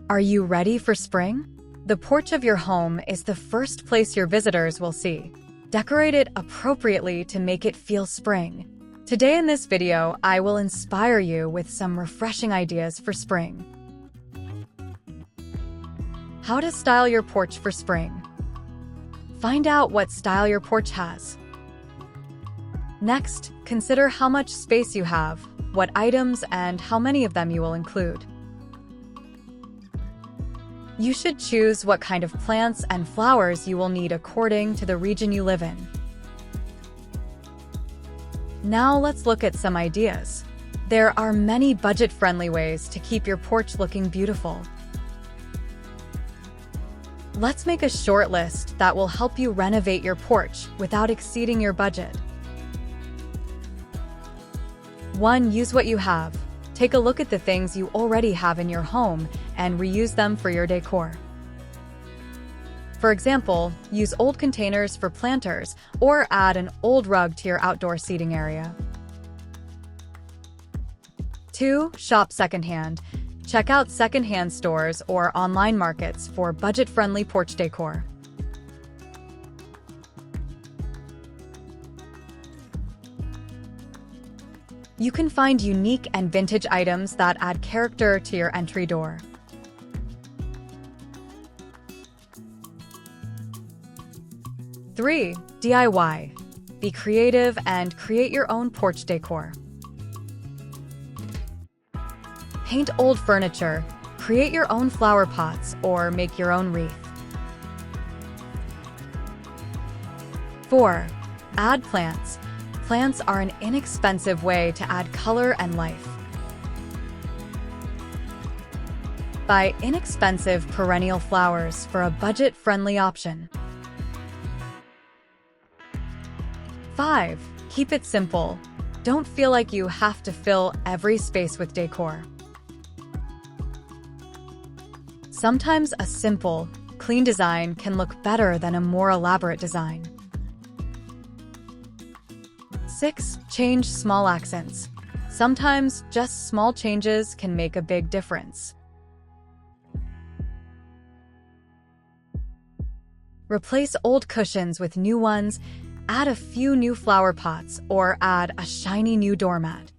Are you ready for spring? The porch of your home is the first place your visitors will see. Decorate it appropriately to make it feel spring. Today in this video, I will inspire you with some refreshing ideas for spring. How to style your porch for spring. Find out what style your porch has. Next, consider how much space you have, what items and how many of them you will include. You should choose what kind of plants and flowers you will need according to the region you live in. Now let's look at some ideas. There are many budget-friendly ways to keep your porch looking beautiful. Let's make a short list that will help you renovate your porch without exceeding your budget. 1. Use what you have. Take a look at the things you already have in your home and reuse them for your decor. For example, use old containers for planters or add an old rug to your outdoor seating area. 2. Shop secondhand. Check out secondhand stores or online markets for budget-friendly porch decor. 'You can find unique and vintage items that add character to your entry door. 3. DIY. Be creative and create your own porch decor. Paint old furniture, create your own flower pots, or make your own wreath. 4. Add plants. Plants are an inexpensive way to add color and life. Buy inexpensive perennial flowers for a budget-friendly option. 5. Keep it simple. Don't feel like you have to fill every space with decor. Sometimes a simple, clean design can look better than a more elaborate design. 6. Change small accents. Sometimes just small changes can make a big difference. Replace old cushions with new ones, add a few new flower pots, or add a shiny new doormat.